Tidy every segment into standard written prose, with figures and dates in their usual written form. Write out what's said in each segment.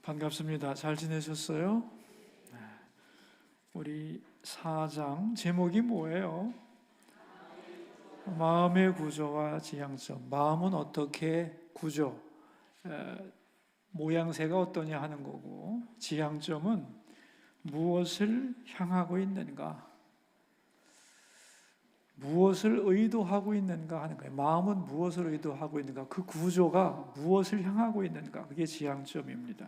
반갑습니다. 잘 지내셨어요? 네. 우리 4장 제목이 뭐예요? 마음의 구조와 지향점. 마음은 어떻게 구조, 모양새가 어떠냐 하는 거고, 지향점은 무엇을 향하고 있는가, 무엇을 의도하고 있는가 하는 거예요. 마음은 무엇을 의도하고 있는가, 그 구조가 무엇을 향하고 있는가, 그게 지향점입니다.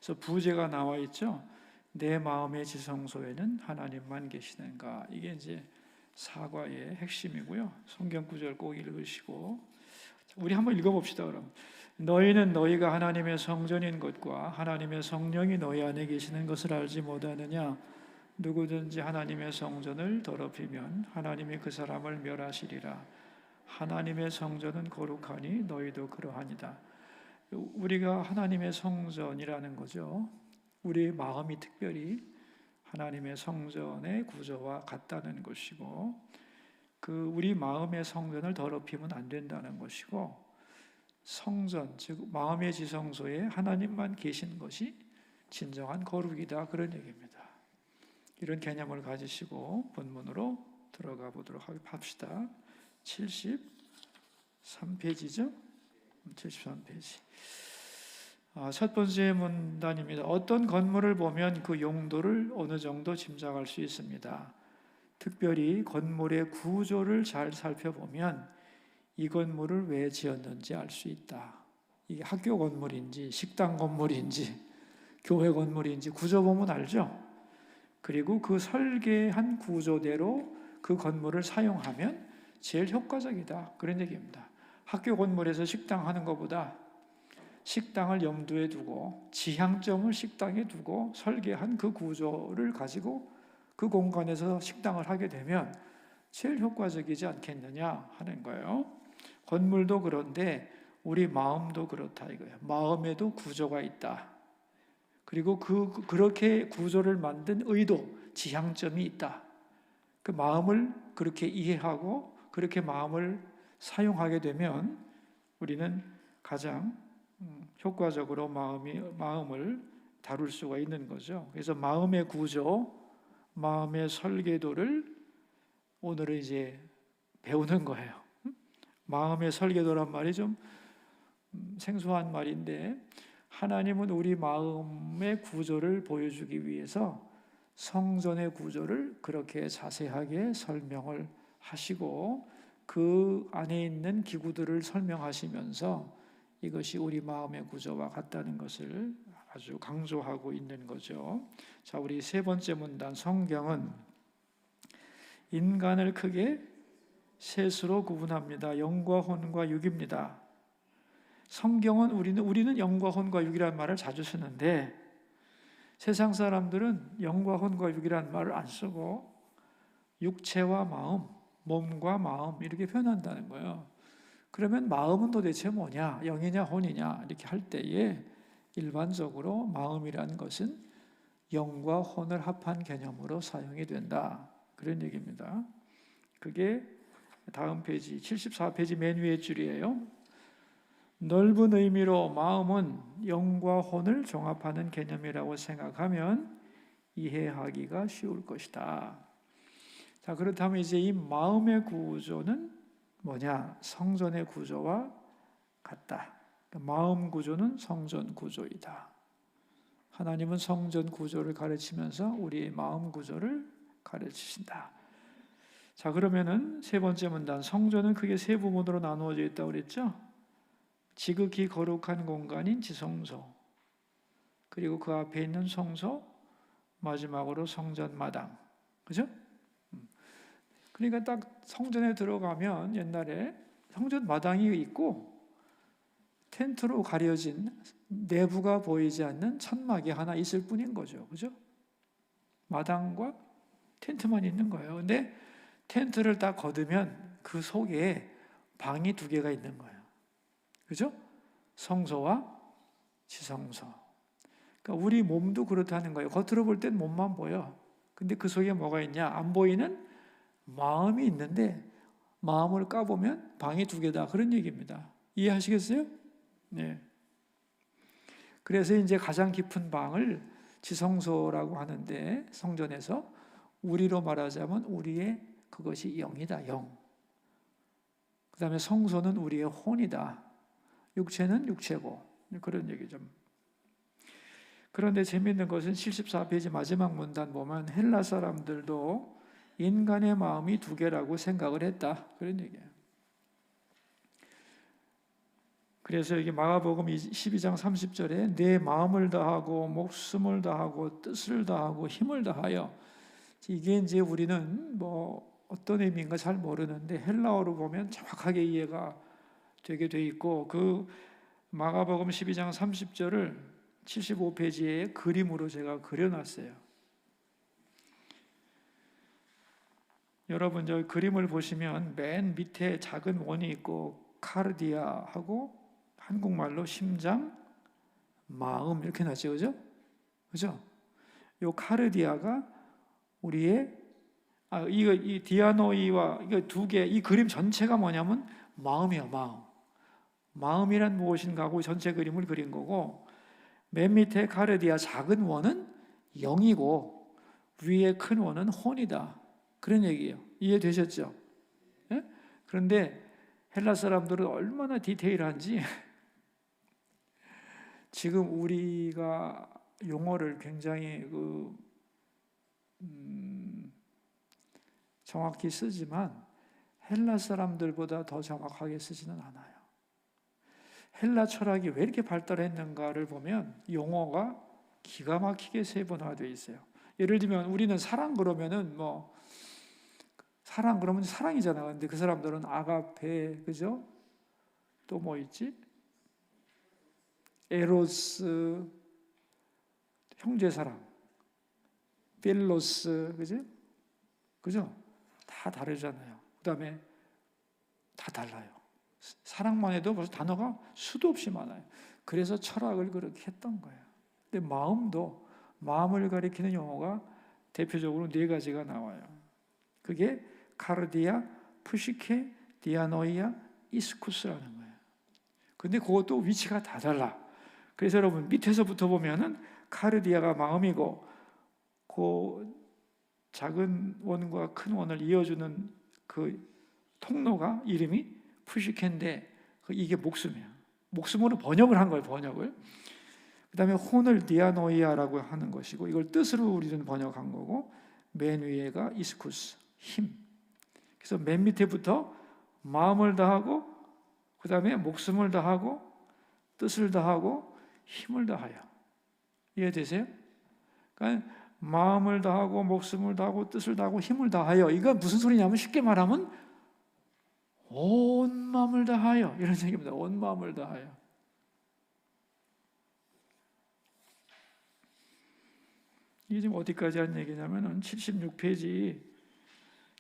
그래서 부제가 나와 있죠. 내 마음의 지성소에는 하나님만 계시는가. 이게 이제 사과의 핵심이고요. 성경 구절 꼭 읽으시고 우리 한번 읽어봅시다. 그럼 너희는 너희가 하나님의 성전인 것과 하나님의 성령이 너희 안에 계시는 것을 알지 못하느냐. 누구든지 하나님의 성전을 더럽히면 하나님이 그 사람을 멸하시리라. 하나님의 성전은 거룩하니 너희도 그러하니라. 우리가 하나님의 성전이라는 거죠. 우리의 마음이 특별히 하나님의 성전의 구조와 같다는 것이고, 그 우리 마음의 성전을 더럽히면 안 된다는 것이고, 성전, 즉 마음의 지성소에 하나님만 계신 것이 진정한 거룩이다, 그런 얘기입니다. 이런 개념을 가지시고 본문으로 들어가 보도록 합시다. 73페이지죠? 73페이지. 첫 번째 문단입니다. 어떤 건물을 보면 그 용도를 어느 정도 짐작할 수 있습니다. 특별히 건물의 구조를 잘 살펴보면 이 건물을 왜 지었는지 알 수 있다. 이게 학교 건물인지 식당 건물인지 교회 건물인지 구조 보면 알죠. 그리고 그 설계한 구조대로 그 건물을 사용하면 제일 효과적이다, 그런 얘기입니다. 학교 건물에서 식당 하는 것보다 식당을 염두에 두고 지향점을 식당에 두고 설계한 그 구조를 가지고 그 공간에서 식당을 하게 되면 제일 효과적이지 않겠느냐 하는 거예요. 건물도 그런데 우리 마음도 그렇다 이거예요. 마음에도 구조가 있다. 그리고 그렇게 구조를 만든 의도, 지향점이 있다. 그 마음을 그렇게 이해하고 그렇게 마음을 사용하게 되면 우리는 가장 효과적으로 마음을 다룰 수가 있는 거죠. 그래서 마음의 구조, 마음의 설계도를 오늘은 이제 배우는 거예요. 마음의 설계도란 말이 좀 생소한 말인데, 하나님은 우리 마음의 구조를 보여주기 위해서 성전의 구조를 그렇게 자세하게 설명을 하시고 그 안에 있는 기구들을 설명하시면서 이것이 우리 마음의 구조와 같다는 것을 아주 강조하고 있는 거죠. 자, 우리 세 번째 문단, 성경은 인간을 크게 셋으로 구분합니다. 영과 혼과 육입니다. 성경은 우리는 영과 혼과 육이라는 말을 자주 쓰는데 세상 사람들은 영과 혼과 육이라는 말을 안 쓰고 육체와 마음, 몸과 마음 이렇게 표현한다는 거예요. 그러면 마음은 도대체 뭐냐? 영이냐 혼이냐? 이렇게 할 때에 일반적으로 마음이라는 것은 영과 혼을 합한 개념으로 사용이 된다, 그런 얘기입니다. 그게 다음 페이지 74페이지 맨 위에 줄이에요. 넓은 의미로 마음은 영과 혼을 종합하는 개념이라고 생각하면 이해하기가 쉬울 것이다. 자, 그렇다면 이제 이 마음의 구조는 뭐냐? 성전의 구조와 같다. 마음 구조는 성전 구조이다. 하나님은 성전 구조를 가르치면서 우리의 마음 구조를 가르치신다. 자, 그러면은 세 번째 문단, 성전은 크게 세 부분으로 나누어져 있다고 그랬죠? 지극히 거룩한 공간인 지성소, 그리고 그 앞에 있는 성소, 마지막으로 성전 마당. 그죠? 그러니까 딱 성전에 들어가면 옛날에 성전 마당이 있고 텐트로 가려진 내부가 보이지 않는 천막이 하나 있을 뿐인 거죠. 그죠? 마당과 텐트만 있는 거예요. 근데 텐트를 딱 걷으면 그 속에 방이 두 개가 있는 거예요. 그죠? 성소와 지성소. 그러니까 우리 몸도 그렇다는 거예요. 겉으로 볼 땐 몸만 보여. 근데 그 속에 뭐가 있냐? 안 보이는 마음이 있는데 마음을 까보면 방이 두 개다, 그런 얘기입니다. 이해하시겠어요? 네. 그래서 이제 가장 깊은 방을 지성소라고 하는데, 성전에서 우리로 말하자면 우리의 그것이 영이다, 영. 그 다음에 성소는 우리의 혼이다. 육체는 육체고, 그런 얘기죠. 그런데 재미있는 것은 74페이지 마지막 문단 보면 헬라 사람들도 인간의 마음이 두 개라고 생각을 했다, 그런 얘기예요. 그래서 여기 마가복음 12장 30절에 내 마음을 다하고 목숨을 다하고 뜻을 다하고 힘을 다하여, 이게 이제 우리는 뭐 어떤 의미인가 잘 모르는데 헬라어로 보면 정확하게 이해가 되게 돼 있고, 그 마가복음 12장 30절을 75페이지에 그림으로 제가 그려놨어요. 여러분 저 그림을 보시면 맨 밑에 작은 원이 있고 카르디아하고 한국말로 심장, 마음 이렇게 나죠, 그죠? 요 카르디아가 우리의 이 디아노이와 이거 두 개, 이 그림 전체가 뭐냐면 마음이야, 마음. 마음이란 무엇인가 하고 전체 그림을 그린 거고, 맨 밑에 카르디아 작은 원은 영이고 위에 큰 원은 혼이다, 그런 얘기예요. 이해되셨죠? 예? 그런데 헬라 사람들은 얼마나 디테일한지 지금 우리가 용어를 굉장히 정확히 쓰지만 헬라 사람들보다 더 정확하게 쓰지는 않아요. 헬라 철학이 왜 이렇게 발달했는가를 보면 용어가 기가 막히게 세분화되어 있어요. 예를 들면 우리는 사랑 그러면은 사랑 그러면 사랑이잖아. 근데 그 사람들은 아가페, 그죠? 또 뭐 있지? 에로스, 형제사랑, 필로스, 그죠? 다 다르잖아요. 그 다음에 다 달라요. 사랑만 해도 벌써 단어가 수도 없이 많아요. 그래서 철학을 그렇게 했던 거예요. 근데 마음을 가리키는 용어가 대표적으로 4가지가 나와요. 그게 카르디아, 푸시케, 디아노이아, 이스쿠스라는 거예요. 근데 그것도 위치가 다 달라. 그래서 여러분 밑에서부터 보면은 카르디아가 마음이고, 그 작은 원과 큰 원을 이어주는 그 통로가 이름이 푸시케인데 이게 목숨이야. 목숨으로 번역을 한 거예요, 번역을. 그 다음에 혼을 디아노이아라고 하는 것이고, 이걸 뜻으로 우리는 번역한 거고, 맨 위에가 이스쿠스, 힘. 그래서 맨 밑에부터 마음을 다하고, 그 다음에 목숨을 다하고, 뜻을 다하고, 힘을 다하여. 이해되세요? 그러니까 마음을 다하고, 목숨을 다하고, 뜻을 다하고, 힘을 다하여. 이건 무슨 소리냐면 쉽게 말하면 온 마음을 다하여, 이런 얘기입니다. 온 마음을 다하여. 이게 지금 어디까지 한 얘기냐면 76페이지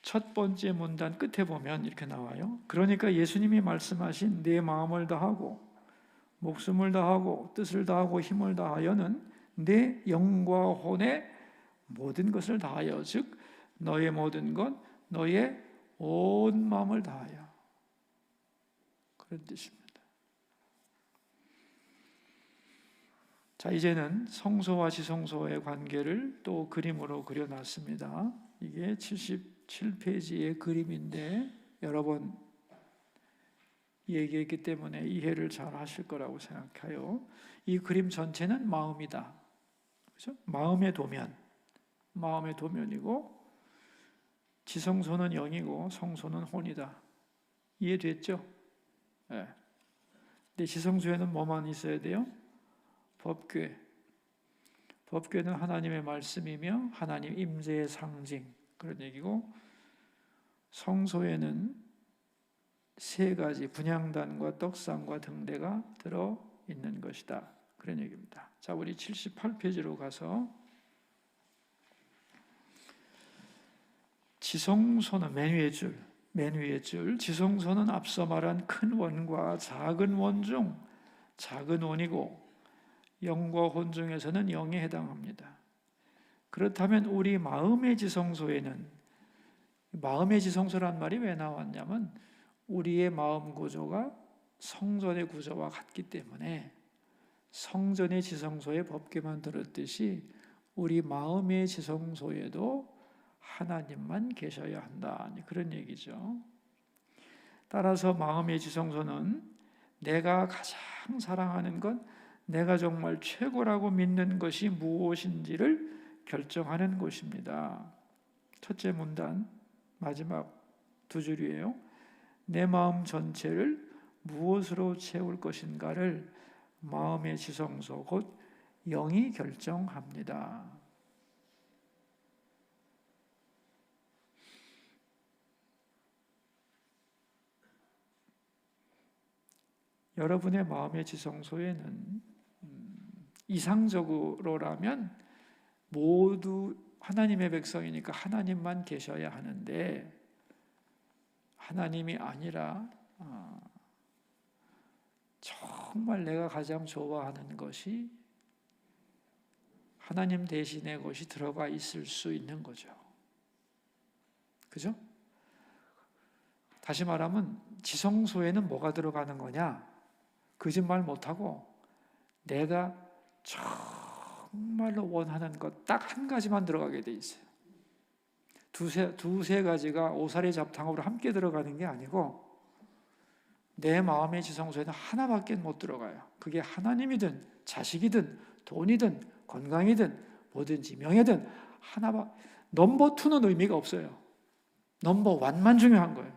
첫 번째 문단 끝에 보면 이렇게 나와요. 그러니까 예수님이 말씀하신 내 마음을 다하고 목숨을 다하고 뜻을 다하고 힘을 다하여는 내 영과 혼의 모든 것을 다하여, 즉 너의 모든 것, 너의 온 마음을 다하여, 그런 뜻입니다. 자, 이제는 성소와 지성소의 관계를 또 그림으로 그려놨습니다. 이게 77페이지의 그림인데 여러 번 얘기했기 때문에 이해를 잘 하실 거라고 생각해요. 이 그림 전체는 마음이다, 그렇죠? 마음의 도면이고, 지성소는 영이고 성소는 혼이다. 이해됐죠? 네. 근데 지성소에는 뭐만 있어야 돼요? 법궤. 법궤는 하나님의 말씀이며 하나님 임재의 상징, 그런 얘기고, 성소에는 3가지 분향단과 떡상과 등대가 들어 있는 것이다, 그런 얘기입니다. 자, 우리 78페이지로 가서 지성소는 맨 위에 줄 지성소는 앞서 말한 큰 원과 작은 원 중 작은 원이고 영과 혼 중에서는 영에 해당합니다. 그렇다면 우리 마음의 지성소에는, 마음의 지성소란 말이 왜 나왔냐면 우리의 마음 구조가 성전의 구조와 같기 때문에 성전의 지성소에 법궤만 들었듯이 우리 마음의 지성소에도 하나님만 계셔야 한다. 그런 얘기죠. 따라서 마음의 지성소는 내가 가장 사랑하는 것, 내가 정말 최고라고 믿는 것이 무엇인지를 결정하는 곳입니다. 첫째 문단 마지막 두 줄이에요. 내 마음 전체를 무엇으로 채울 것인가를 마음의 지성소 곧 영이 결정합니다. 여러분의 마음의 지성소에는 이상적으로라면 모두 하나님의 백성이니까 하나님만 계셔야 하는데 하나님이 아니라 정말 내가 가장 좋아하는 것이 하나님 대신의 것이 들어가 있을 수 있는 거죠. 그죠? 다시 말하면 지성소에는 뭐가 들어가는 거냐? 거짓말 못하고 내가 정말로 원하는 것 딱 한 가지만 들어가게 돼 있어요. 두세 가지가 오사리 잡탕으로 함께 들어가는 게 아니고 내 마음의 지성소에는 하나밖에 못 들어가요. 그게 하나님이든 자식이든 돈이든 건강이든 뭐든지 명예든 하나밖에. 넘버 2는 의미가 없어요. 넘버 1만 중요한 거예요.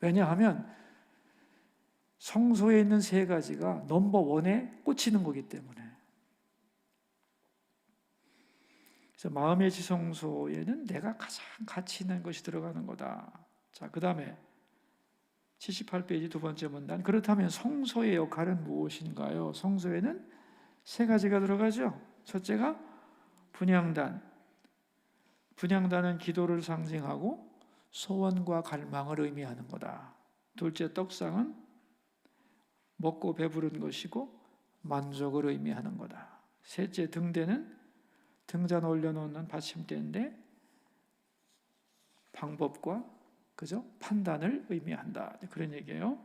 왜냐하면 성소에 있는 세 가지가 넘버 1에 꽂히는 거기 때문에. 그래서 마음의 지성소에는 내가 가장 가치 있는 것이 들어가는 거다. 자, 그 다음에 78페이지 두 번째 문단. 그렇다면 성소의 역할은 무엇인가요? 성소에는 세 가지가 들어가죠. 첫째가 분향단. 분향단은 기도를 상징하고 소원과 갈망을 의미하는 거다. 둘째 떡상은 먹고 배부른 것이고 만족을 의미하는 거다. 셋째 등대는 등잔 올려놓는 받침대인데 방법과 그죠? 판단을 의미한다. 그런 얘기예요.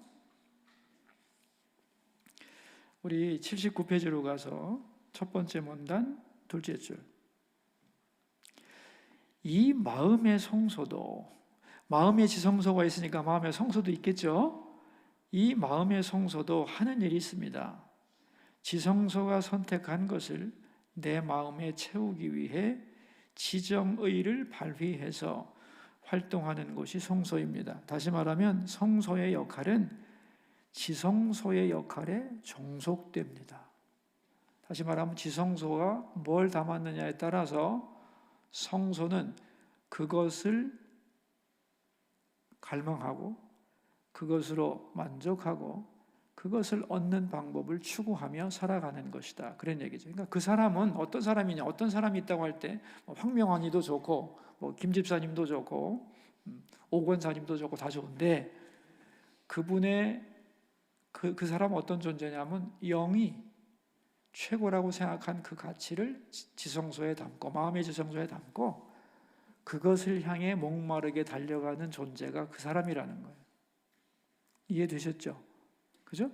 우리 79페이지로 가서 첫 번째 문단 둘째 줄. 이 마음의 성소도, 마음의 지성소가 있으니까 마음의 성소도 있겠죠. 이 마음의 성소도 하는 일이 있습니다. 지성소가 선택한 것을 내 마음에 채우기 위해 지정의를 발휘해서 활동하는 곳이 성소입니다. 다시 말하면 성소의 역할은 지성소의 역할에 종속됩니다. 다시 말하면 지성소가 뭘 담았느냐에 따라서 성소는 그것을 갈망하고 그것으로 만족하고 그것을 얻는 방법을 추구하며 살아가는 것이다. 그런 얘기죠. 그러니까 그 사람은 어떤 사람이냐? 어떤 사람이 있다고 할 때 황명환이도 좋고 김 집사님도 좋고 오 권사님도 좋고 다 좋은데 그분의 그 사람은 어떤 존재냐면 영이 최고라고 생각한 그 가치를 지성소에 담고 마음의 지성소에 담고 그것을 향해 목마르게 달려가는 존재가 그 사람이라는 거예요. 이해되셨죠? 그죠?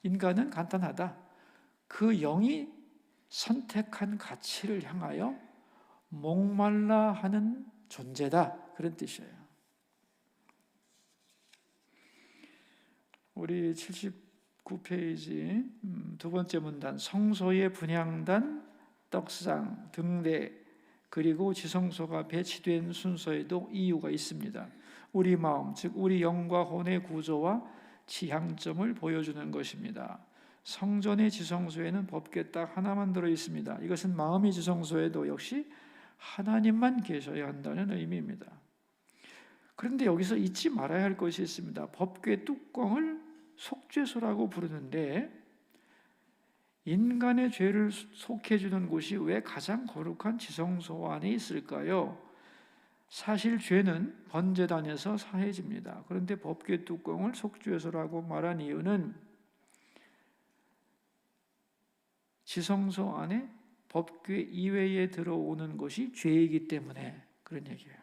인간은 간단하다. 그 영이 선택한 가치를 향하여 목말라 하는 존재다. 그런 뜻이에요. 우리 79페이지 두 번째 문단. 성소의 분향단, 떡상, 등대 그리고 지성소가 배치된 순서에도 이유가 있습니다. 우리 마음, 즉 우리 영과 혼의 구조와 지향점을 보여주는 것입니다. 성전의 지성소에는 법궤 딱 하나만 들어 있습니다. 이것은 마음의 지성소에도 역시 하나님만 계셔야 한다는 의미입니다. 그런데 여기서 잊지 말아야 할 것이 있습니다. 법궤 뚜껑을 속죄소라고 부르는데 인간의 죄를 속해주는 곳이 왜 가장 거룩한 지성소 안에 있을까요? 사실 죄는 번제단에서 사해집니다. 그런데 법궤 뚜껑을 속죄소라고 말한 이유는 지성소 안에 법궤 이외에 들어오는 것이 죄이기 때문에 그런 얘기예요.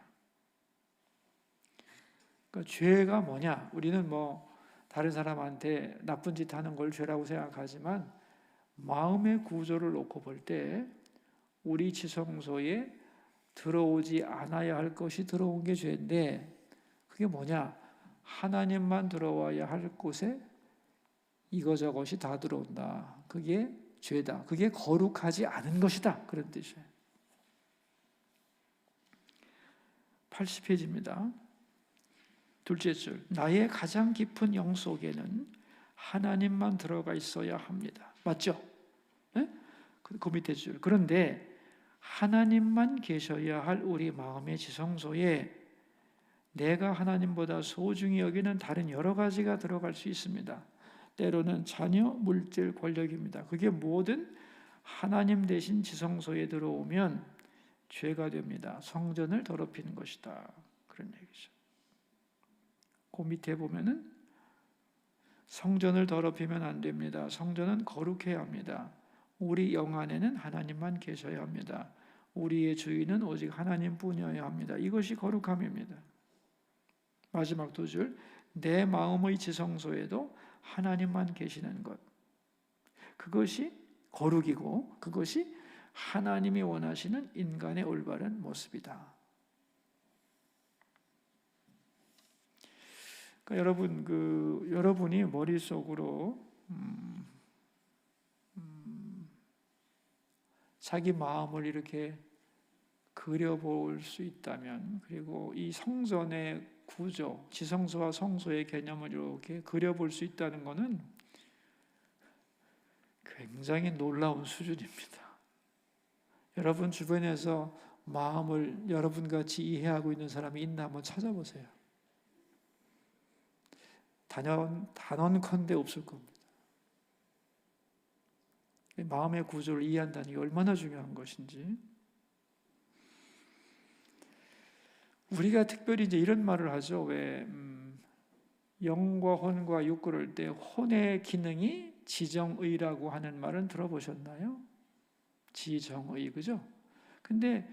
그러니까 죄가 뭐냐? 우리는 다른 사람한테 나쁜 짓 하는 걸 죄라고 생각하지만 마음의 구조를 놓고 볼 때 우리 지성소에 들어오지 않아야 할 것이 들어온 게 죄인데, 그게 뭐냐? 하나님만 들어와야 할 곳에 이거저것이 다 들어온다. 그게 죄다. 그게 거룩하지 않은 것이다. 그런 뜻이에요. 80페이지입니다. 둘째 줄. 나의 가장 깊은 영 속에는 하나님만 들어가 있어야 합니다. 맞죠? 네? 그 밑에 줄. 그런데 하나님만 계셔야 할 우리 마음의 지성소에 내가 하나님보다 소중히 여기는 다른 여러 가지가 들어갈 수 있습니다. 때로는 자녀, 물질, 권력입니다. 그게 모든 하나님 대신 지성소에 들어오면 죄가 됩니다. 성전을 더럽히는 것이다. 그런 얘기죠. 그 밑에 보면은 성전을 더럽히면 안 됩니다. 성전은 거룩해야 합니다. 우리 영 안에는 하나님만 계셔야 합니다. 우리의 주인은 오직 하나님뿐이어야 합니다. 이것이 거룩함입니다. 마지막 두 줄. 내 마음의 지성소에도 하나님만 계시는 것. 그것이 거룩이고 그것이 하나님이 원하시는 인간의 올바른 모습이다. 그러니까 여러분이 머릿속으로 자기 마음을 이렇게 그려볼 수 있다면, 그리고 이 성전의 구조, 지성소와 성소의 개념을 이렇게 그려볼 수 있다는 것은 굉장히 놀라운 수준입니다. 여러분 주변에서 마음을 여러분같이 이해하고 있는 사람이 있나 한번 찾아보세요. 단언컨대 없을 겁니다. 마음의 구조를 이해한다는 게 얼마나 중요한 것인지. 우리가 특별히 이제 이런 말을 하죠. 왜 영과 혼과 육 그럴 때 혼의 기능이 지정의라고 하는 말은 들어보셨나요? 지정의, 그죠? 근데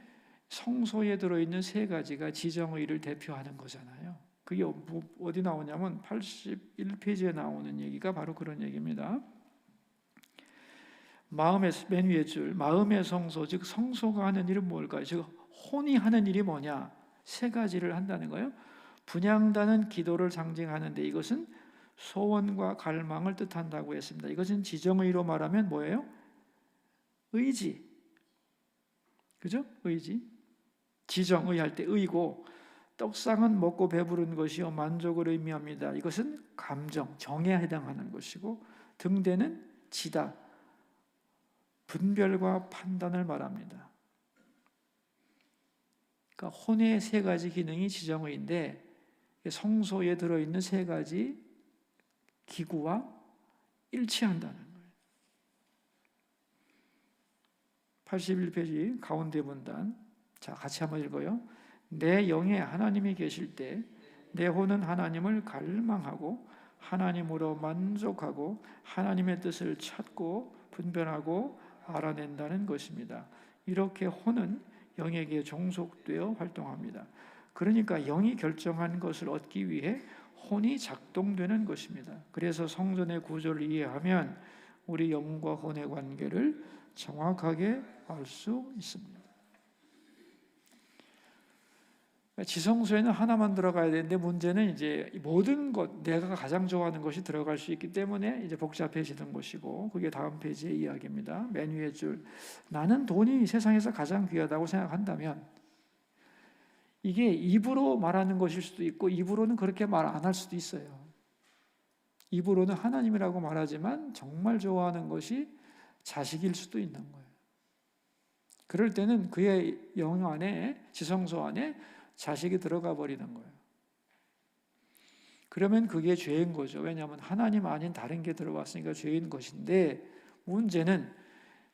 성소에 들어있는 세 가지가 지정의를 대표하는 거잖아요. 그게 어디 나오냐면 81페이지에 나오는 얘기가 바로 그런 얘기입니다. 마음의, 맨 위에 줄, 마음의 성소, 즉 성소가 하는 일은 뭘까요? 즉 혼이 하는 일이 뭐냐? 세 가지를 한다는 거예요. 분향단은 기도를 상징하는데 이것은 소원과 갈망을 뜻한다고 했습니다. 이것은 지정의로 말하면 뭐예요? 의지. 그죠? 의지. 지정의 할 때 의고, 떡상은 먹고 배부른 것이요 만족을 의미합니다. 이것은 감정, 정에 해당하는 것이고, 등대는 지다, 분별과 판단을 말합니다. 그러니까 혼의 세 가지 기능이 지정의인데 성소에 들어있는 세 가지 기구와 일치한다는 거예요. 81페이지 가운데 문단, 자 같이 한번 읽어요. 내 영에 하나님이 계실 때 내 혼은 하나님을 갈망하고 하나님으로 만족하고 하나님의 뜻을 찾고 분별하고 알아낸다는 것입니다. 이렇게 혼은 영에게 종속되어 활동합니다. 그러니까 영이 결정한 것을 얻기 위해 혼이 작동되는 것입니다. 그래서 성전의 구조를 이해하면 우리 영과 혼의 관계를 정확하게 알 수 있습니다. 지성소에는 하나만 들어가야 되는데 문제는 이제 모든 것, 내가 가장 좋아하는 것이 들어갈 수 있기 때문에 이제 복잡해지는 것이고, 그게 다음 페이지의 이야기입니다. 맨 위에 줄, 나는 돈이 세상에서 가장 귀하다고 생각한다면, 이게 입으로 말하는 것일 수도 있고 입으로는 그렇게 말 안 할 수도 있어요. 입으로는 하나님이라고 말하지만 정말 좋아하는 것이 자식일 수도 있는 거예요. 그럴 때는 그의 영 안에, 지성소 안에 자식이 들어가 버리는 거예요. 그러면 그게 죄인 거죠. 왜냐하면 하나님 아닌 다른 게 들어왔으니까 죄인 것인데, 문제는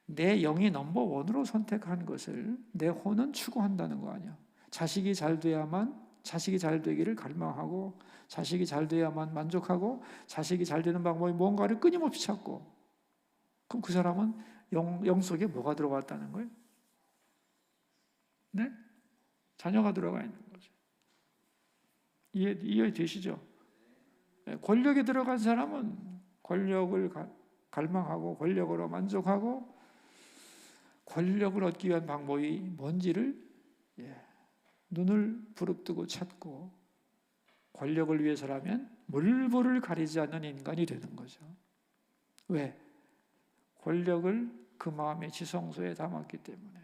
내 영이 넘버원으로 선택한 것을 내 혼은 추구한다는 거 아니야. 자식이 잘 돼야만, 자식이 잘 되기를 갈망하고, 자식이 잘 돼야만 만족하고, 자식이 잘 되는 방법이 뭔가를 끊임없이 찾고, 그럼 그 사람은 영 속에 뭐가 들어왔다는 거예요? 네? 자녀가 들어가 있는 거죠. 이해되시죠? 권력에 들어간 사람은 권력을 갈망하고 권력으로 만족하고 권력을 얻기 위한 방법이 뭔지를 눈을 부릅뜨고 찾고 권력을 위해서라면 물불을 가리지 않는 인간이 되는 거죠. 왜? 권력을 그 마음의 지성소에 담았기 때문에.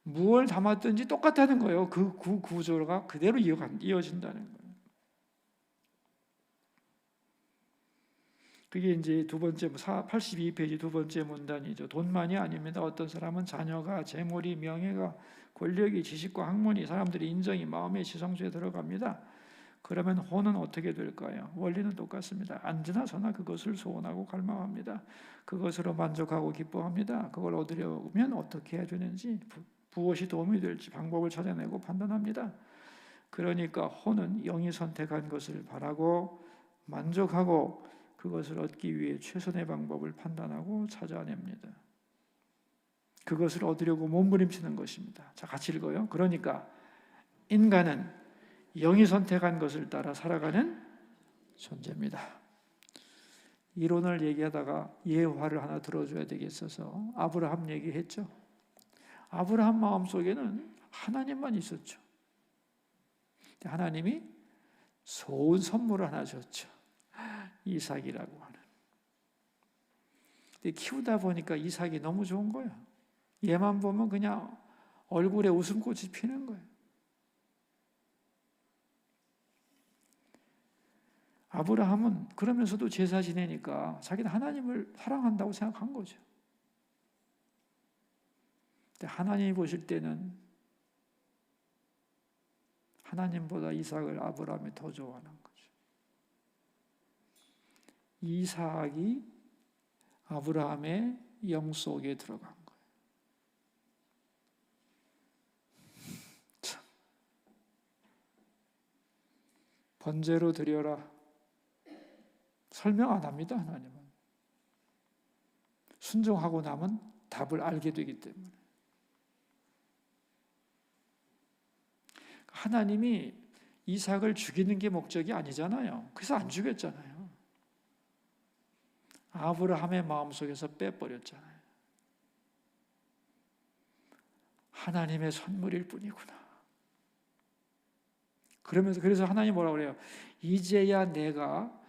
무엇을 담았든지 똑같다는 거예요. 그 구조가 그대로 이어진다는 거예요. 그게 이제 두 번째 82페이지 두 번째 문단이죠. 돈만이 아닙니다. 어떤 사람은 자녀가, 재물이, 명예가, 권력이, 지식과 학문이, 사람들의 인정이 마음의 지성소에 들어갑니다. 그러면 혼은 어떻게 될까요? 원리는 똑같습니다. 앉으나 서나 그것을 소원하고 갈망합니다. 그것으로 만족하고 기뻐합니다. 그걸 얻으려면 어떻게 해야 되는지, 무엇이 도움이 될지 방법을 찾아내고 판단합니다. 그러니까 혼은 영이 선택한 것을 바라고 만족하고 그것을 얻기 위해 최선의 방법을 판단하고 찾아냅니다. 그것을 얻으려고 몸부림치는 것입니다. 자, 같이 읽어요. 그러니까 인간은 영이 선택한 것을 따라 살아가는 존재입니다. 이론을 얘기하다가 예화를 하나 들어줘야 되겠어서 아브라함 얘기했죠. 아브라함 마음속에는 하나님만 있었죠. 하나님이 좋은 선물을 하나 줬죠. 이삭이라고 하는. 근데 키우다 보니까 이삭이 너무 좋은 거야. 얘만 보면 그냥 얼굴에 웃음꽃이 피는 거예요. 아브라함은 그러면서도 제사 지내니까 자기는 하나님을 사랑한다고 생각한 거죠. 근데 하나님이 보실 때는 하나님보다 이삭을 아브라함이 더 좋아하는 거죠. 이삭이 아브라함의 영 속에 들어간 거예요. 참. 번제로 드려라. 설명 안 합니다, 하나님은. 순종하고 나면 답을 알게 되기 때문에. 하나님이 이삭을 죽이는 게 목적이 아니잖아요. 그래서 안 죽였잖아요. 아브라함의 마음속에서 빼버렸잖아요. 하나님의 선물일 뿐이구나. 그래서 하나님 뭐라고 그래요? 이제야 네가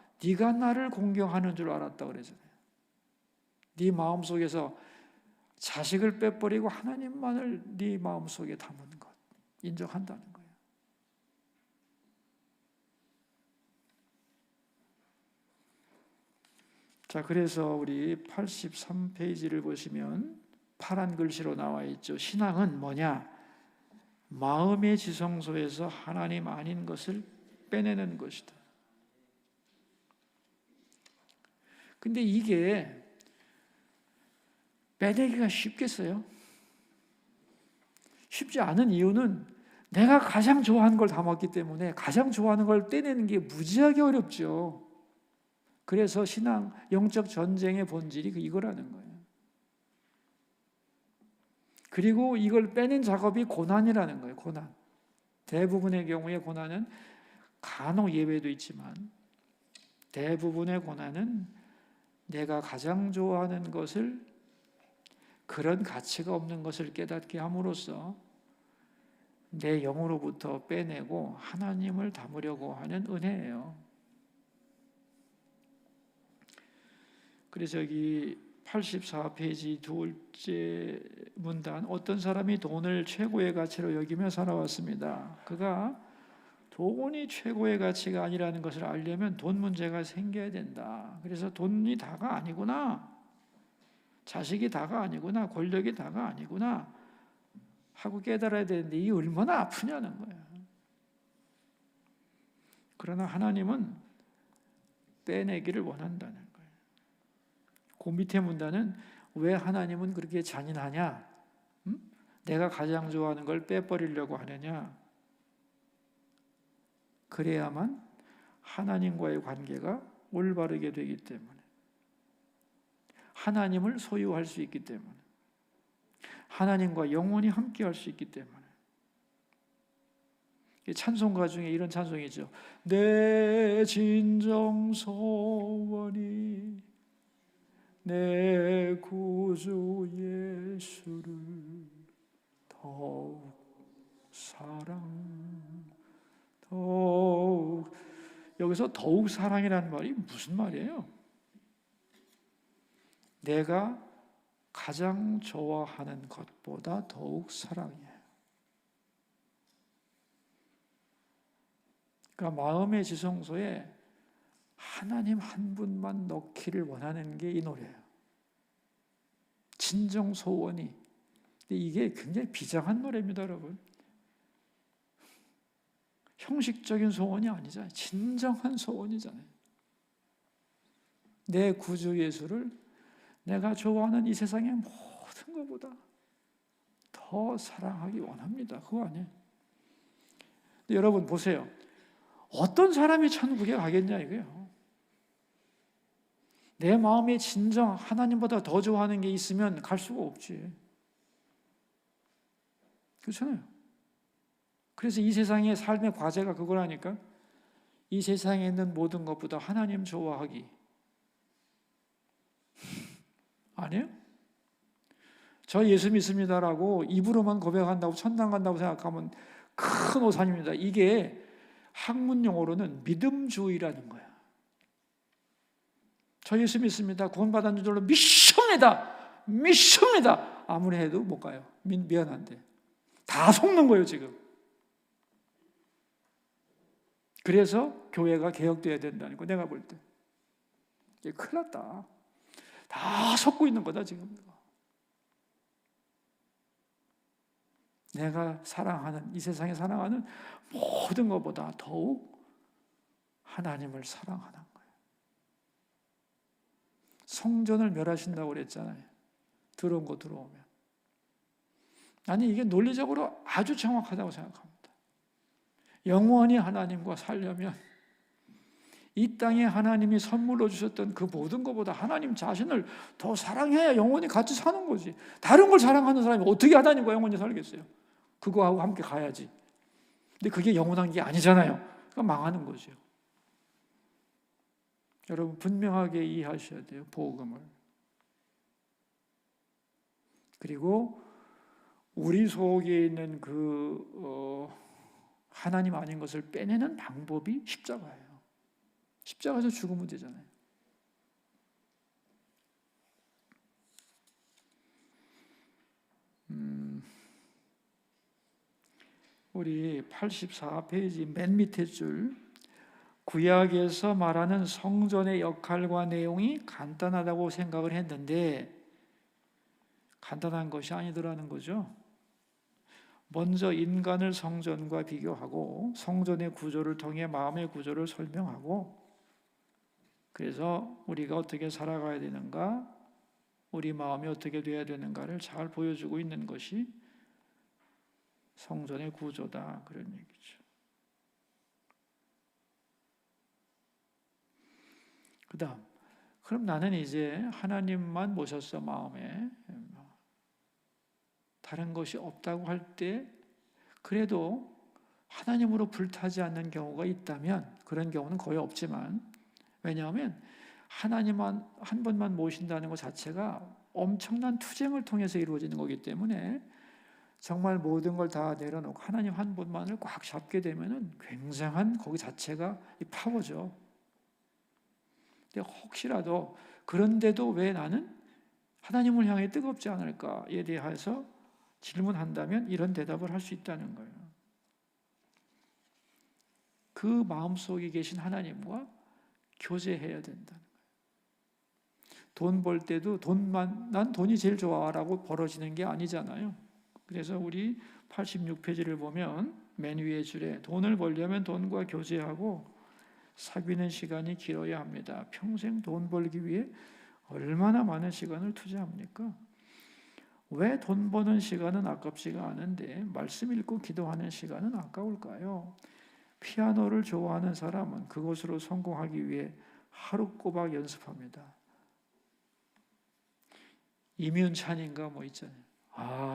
나를 공경하는 줄 알았다 그러잖아요. 네 마음속에서 자식을 빼버리고 하나님만을 네 마음속에 담은 것 인정한다는 거예요. 자, 그래서 우리 83페이지를 보시면 파란 글씨로 나와 있죠. 신앙은 뭐냐? 마음의 지성소에서 하나님 아닌 것을 빼내는 것이다. 근데 이게 빼내기가 쉽겠어요? 쉽지 않은 이유는 내가 가장 좋아하는 걸 담았기 때문에 가장 좋아하는 걸 떼내는 게 무지하게 어렵죠. 그래서 신앙, 영적 전쟁의 본질이 이거라는 거예요. 그리고 이걸 빼낸 작업이 고난이라는 거예요. 고난. 대부분의 경우에 고난은 간혹 예외도 있지만 대부분의 고난은 내가 가장 좋아하는 것을 그런 가치가 없는 것을 깨닫게 함으로써 내 영으로부터 빼내고 하나님을 담으려고 하는 은혜예요. 그래서 여기 84페이지 둘째 문단, 어떤 사람이 돈을 최고의 가치로 여기며 살아왔습니다. 그가 돈이 최고의 가치가 아니라는 것을 알려면 돈 문제가 생겨야 된다. 그래서 돈이 다가 아니구나, 자식이 다가 아니구나, 권력이 다가 아니구나 하고 깨달아야 되는데 이게 얼마나 아프냐는 거예요. 그러나 하나님은 빼내기를 원한다는 거예요. 그 밑에 문단은 왜 하나님은 그렇게 잔인하냐? 내가 가장 좋아하는 걸 빼버리려고 하느냐? 그래야만 하나님과의 관계가 올바르게 되기 때문에, 하나님을 소유할 수 있기 때문에, 하나님과 영원히 함께할 수 있기 때문에. 찬송가 중에 이런 찬송이죠. 내 진정 소원이 내 구주 예수를 더욱 더욱. 여기서 더욱 사랑이라는 말이 무슨 말이에요? 내가 가장 좋아하는 것보다 더욱 사랑이에요. 그러니까 마음의 지성소에 하나님 한 분만 넣기를 원하는 게 이 노래예요. 진정 소원이. 근데 이게 굉장히 비장한 노래입니다, 여러분. 형식적인 소원이 아니잖아요. 진정한 소원이잖아요. 내 구주 예수를 내가 좋아하는 이 세상의 모든 것보다 더 사랑하기 원합니다. 그거 아니에요. 근데 여러분 보세요. 어떤 사람이 천국에 가겠냐 이거예요. 내 마음에 진정 하나님보다 더 좋아하는 게 있으면 갈 수가 없지. 그렇잖아요. 그래서 이 세상의 삶의 과제가 그거라니까. 이 세상에 있는 모든 것보다 하나님 좋아하기. 아니에요? 저 예수 믿습니다라고 입으로만 고백한다고 천당 간다고 생각하면 큰 오산입니다. 이게 학문 용어로는 믿음주의라는 거야. 저 예수 믿습니다. 구원받은 줄로 믿습니다. 아무리 해도 못 가요. 미안한데. 다 속는 거예요, 지금. 그래서 교회가 개혁돼야 된다는 거, 내가 볼 때. 이게 큰일 났다. 다 속고 있는 거다, 지금. 내가 사랑하는, 이 세상에 사랑하는 모든 것보다 더욱 하나님을 사랑하는 거예요. 성전을 멸하신다고 그랬잖아요. 들어온 거 들어오면. 아니, 이게 논리적으로 아주 정확하다고 생각합니다. 영원히 하나님과 살려면 이 땅에 하나님이 선물로 주셨던 그 모든 것보다 하나님 자신을 더 사랑해야 영원히 같이 사는 거지. 다른 걸 사랑하는 사람이 어떻게 하나님과 영원히 살겠어요? 그거하고 함께 가야지. 근데 그게 영원한 게 아니잖아요. 그러니까 망하는 거죠. 여러분 분명하게 이해하셔야 돼요. 복음을. 그리고 우리 속에 있는 그 하나님 아닌 것을 빼내는 방법이 십자가예요. 십자가에서 죽으면 되잖아요. 우리 84페이지 맨 밑에 줄, 구약에서 말하는 성전의 역할과 내용이 간단하다고 생각을 했는데 간단한 것이 아니더라는 거죠. 먼저 인간을 성전과 비교하고 성전의 구조를 통해 마음의 구조를 설명하고, 그래서 우리가 어떻게 살아가야 되는가, 우리 마음이 어떻게 되어야 되는가를 잘 보여주고 있는 것이 성전의 구조다, 그런 얘기죠. 그 다음, 그럼 나는 이제 하나님만 모셨어, 마음에. 다른 것이 없다고 할 때 그래도 하나님으로 불타지 않는 경우가 있다면, 그런 경우는 거의 없지만, 왜냐하면 하나님만 한 분만 모신다는 것 자체가 엄청난 투쟁을 통해서 이루어지는 거기 때문에 정말 모든 걸 다 내려놓고 하나님 한 분만을 꽉 잡게 되면은 굉장한 거기 자체가 이 파워죠. 근데 혹시라도 그런데도 왜 나는 하나님을 향해 뜨겁지 않을까에 대해서 질문한다면 이런 대답을 할 수 있다는 거예요. 그 마음속에 계신 하나님과 교제해야 된다는 거예요. 돈 벌 때도 난 돈이 제일 좋아라고 벌어지는 게 아니잖아요. 그래서 우리 86페이지를 보면 맨 위에 줄에 돈을 벌려면 돈과 교제하고 사귀는 시간이 길어야 합니다. 평생 돈 벌기 위해 얼마나 많은 시간을 투자합니까? 왜 돈 버는 시간은 아깝지가 않은데 말씀 읽고 기도하는 시간은 아까울까요? 피아노를 좋아하는 사람은 그것으로 성공하기 위해 하루 꼬박 연습합니다. 이면찬인가 뭐 있잖아요.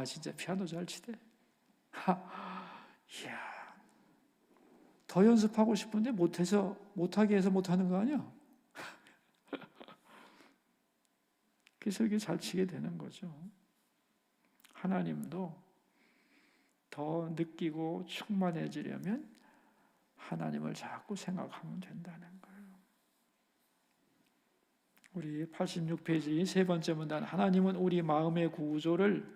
진짜 피아노 잘 치대. 이야, 더 연습하고 싶은데 못하게 해서 못하는 거 아니야? 그래서 이게 잘 치게 되는 거죠. 하나님도 더 느끼고 충만해지려면 하나님을 자꾸 생각하면 된다는 거예요. 우리 86페이지 세 번째 문단, 하나님은 우리 마음의 구조를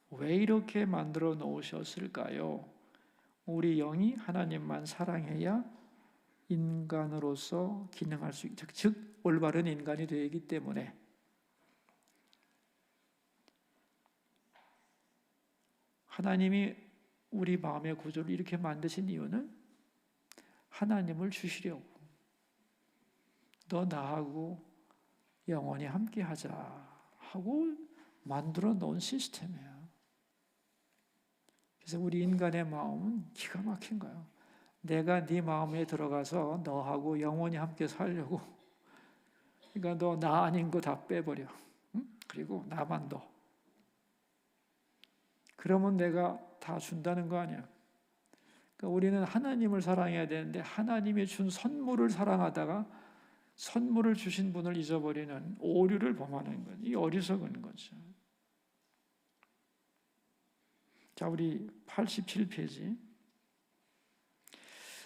왜 이렇게 만들어 놓으셨을까요? 우리 영이 하나님만 사랑해야 인간으로서 기능할 수 있죠. 즉 올바른 인간이 되기 때문에. 하나님이 우리 마음의 구조를 이렇게 만드신 이유는 하나님을 주시려고, 너 나하고 영원히 함께 하자 하고 만들어 놓은 시스템이에요. 그래서 우리 인간의 마음은 기가 막힌 거예요. 내가 네 마음에 들어가서 너하고 영원히 함께 살려고, 그러니까 너 나 아닌 거 다 빼버려. 응? 그리고 나만 너. 그러면 내가 다 준다는 거 아니야. 그러니까 우리는 하나님을 사랑해야 되는데 하나님이 준 선물을 사랑하다가 선물을 주신 분을 잊어버리는 오류를 범하는 거죠. 이 어리석은 거죠. 자, 우리 87페이지.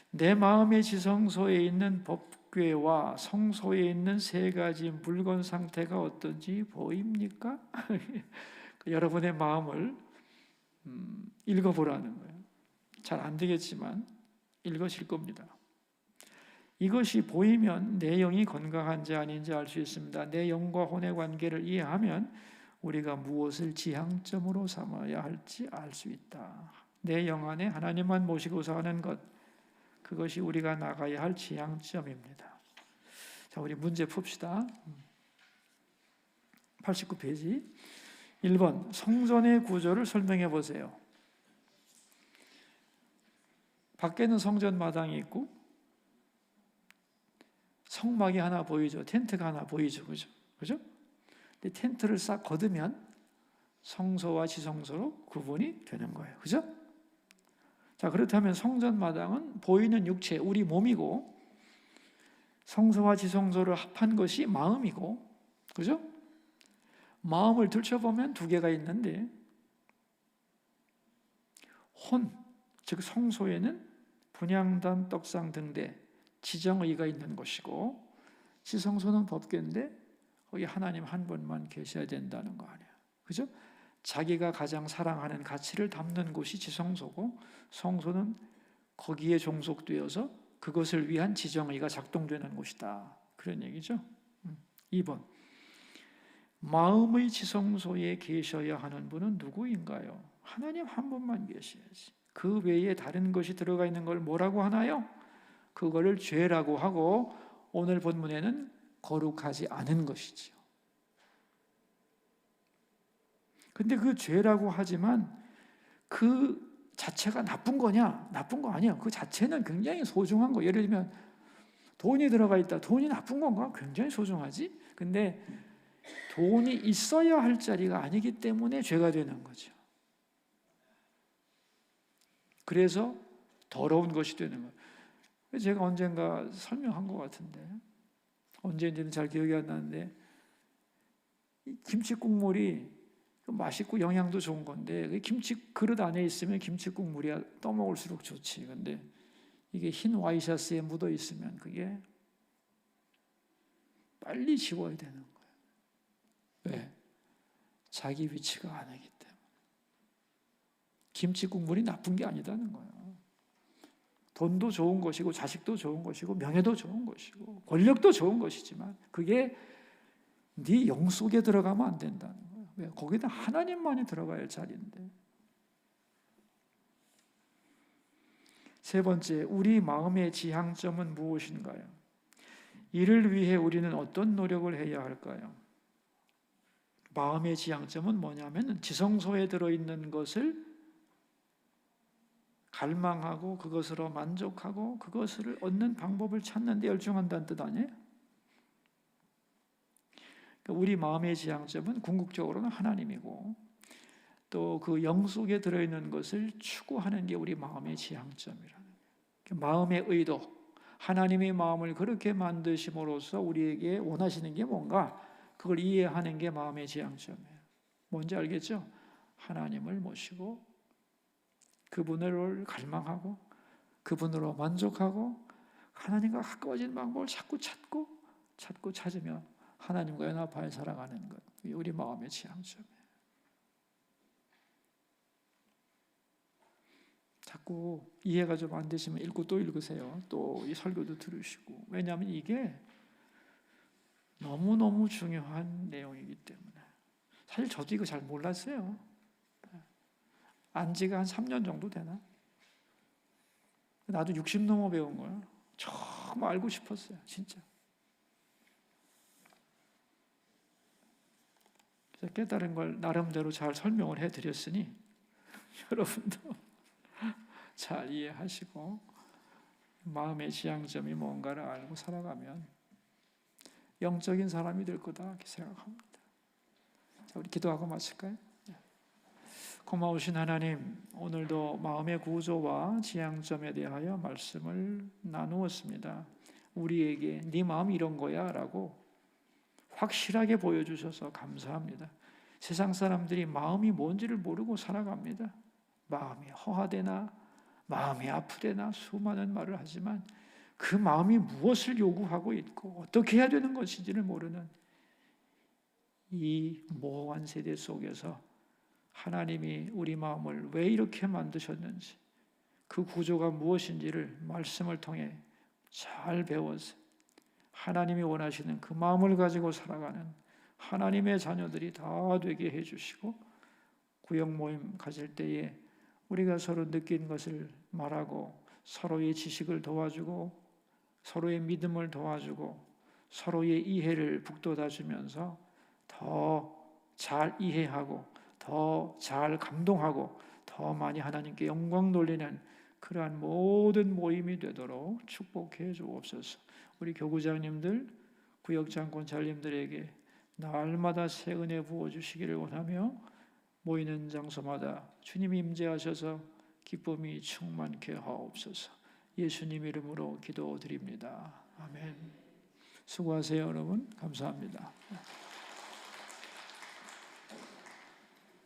내 마음의 지성소에 있는 법궤와 성소에 있는 세 가지 물건 상태가 어떤지 보입니까? 여러분의 마음을 읽어보라는 거예요. 잘 안 되겠지만 읽으실 겁니다. 이것이 보이면 내 영이 건강한지 아닌지 알 수 있습니다. 내 영과 혼의 관계를 이해하면 우리가 무엇을 지향점으로 삼아야 할지 알 수 있다. 내 영 안에 하나님만 모시고 사는 것, 그것이 우리가 나가야 할 지향점입니다. 자, 우리 문제 풉시다. 89페이지 1번, 성전의 구조를 설명해 보세요. 밖에는 성전 마당이 있고 성막이 하나 보이죠. 텐트가 하나 보이죠. 그죠? 근데 텐트를 싹 걷으면 성소와 지성소로 구분이 되는 거예요. 그죠? 자, 그렇다면 성전 마당은 보이는 육체, 우리 몸이고, 성소와 지성소를 합한 것이 마음이고, 그죠? 마음을 들춰보면 두 개가 있는데, 혼, 즉 성소에는 분향단, 떡상 등대, 지정의가 있는 곳이고, 지성소는 법궤인데 거기 하나님 한 분만 계셔야 된다는 거 아니에요. 그죠? 자기가 가장 사랑하는 가치를 담는 곳이 지성소고, 성소는 거기에 종속되어서 그것을 위한 지정의가 작동되는 곳이다. 그런 얘기죠. 2번, 마음의 지성소에 계셔야 하는 분은 누구인가요? 하나님 한 분만 계셔야지. 그 외에 다른 것이 들어가 있는 걸 뭐라고 하나요? 그거를 죄라고 하고, 오늘 본문에는 거룩하지 않은 것이지요. 근데 그 죄라고 하지만 그 자체가 나쁜 거냐? 나쁜 거 아니야. 그 자체는 굉장히 소중한 거. 예를 들면 돈이 들어가 있다. 돈이 나쁜 건가? 굉장히 소중하지. 근데 돈이 있어야 할 자리가 아니기 때문에 죄가 되는 거죠. 그래서 더러운 것이 되는 거예요. 제가 언젠가 설명한 것 같은데, 언제인지는 잘 기억이 안 나는데, 이 김치 국물이 맛있고 영양도 좋은 건데, 김치 그릇 안에 있으면 김치 국물이 떠먹을수록 좋지. 근데 이게 흰 와이셔츠에 묻어 있으면 그게 빨리 지워야 되는 거예요. 왜? 자기 위치가 아니기 때문에. 김치 국물이 나쁜 게 아니다는 거예요. 돈도 좋은 것이고, 자식도 좋은 것이고, 명예도 좋은 것이고, 권력도 좋은 것이지만 그게 네 영 속에 들어가면 안 된다는 거예요. 왜? 거기다 하나님만이 들어가야 할 자리인데. 세 번째, 우리 마음의 지향점은 무엇인가요? 이를 위해 우리는 어떤 노력을 해야 할까요? 마음의 지향점은 뭐냐면 지성소에 들어있는 것을 갈망하고 그것으로 만족하고 그것을 얻는 방법을 찾는 데 열중한다는 뜻 아니에요? 그러니까 우리 마음의 지향점은 궁극적으로는 하나님이고, 또 그 영 속에 들어있는 것을 추구하는 게 우리 마음의 지향점이라는 거예요. 마음의 의도, 하나님의 마음을 그렇게 만드심으로써 우리에게 원하시는 게 뭔가 그걸 이해하는 게 마음의 지향점이에요. 뭔지 알겠죠? 하나님을 모시고 그분을 갈망하고 그분으로 만족하고 하나님과 가까워지는 방법을 자꾸 찾으며 하나님과 연합하여 살아가는 것, 우리 마음의 지향점이에요. 자꾸 이해가 좀 안 되시면 읽고 또 읽으세요. 또 이 설교도 들으시고. 왜냐하면 이게 너무너무 중요한 내용이기 때문에. 사실 저도 이거 잘 몰랐어요. 안 지가 한 3년 정도 되나? 나도 60 넘어 배운 거야. 처음 알고 싶었어요. 진짜. 그래서 깨달은 걸 나름대로 잘 설명을 해드렸으니 여러분도 잘 이해하시고 마음의 지향점이 뭔가를 알고 살아가면 영적인 사람이 될 거다 이렇게 생각합니다. 자, 우리 기도하고 마칠까요? 고마우신 하나님, 오늘도 마음의 구조와 지향점에 대하여 말씀을 나누었습니다. 우리에게 네 마음이 이런 거야 라고 확실하게 보여주셔서 감사합니다. 세상 사람들이 마음이 뭔지를 모르고 살아갑니다. 마음이 허하되나 마음이 아프되나 수많은 말을 하지만 그 마음이 무엇을 요구하고 있고 어떻게 해야 되는 것인지를 모르는 이 모호한 세대 속에서 하나님이 우리 마음을 왜 이렇게 만드셨는지 그 구조가 무엇인지를 말씀을 통해 잘 배워서 하나님이 원하시는 그 마음을 가지고 살아가는 하나님의 자녀들이 다 되게 해주시고 구역 모임 가질 때에 우리가 서로 느낀 것을 말하고 서로의 지식을 도와주고 서로의 믿음을 도와주고 서로의 이해를 북돋아주면서 더 잘 이해하고 더 잘 감동하고 더 많이 하나님께 영광 돌리는 그러한 모든 모임이 되도록 축복해 주옵소서. 우리 교구장님들, 구역장 권찰님들에게 날마다 새 은혜 부어주시기를 원하며 모이는 장소마다 주님이 임재하셔서 기쁨이 충만케 하옵소서. 예수님 이름으로 기도드립니다. 아멘. 수고하세요 여러분. 감사합니다.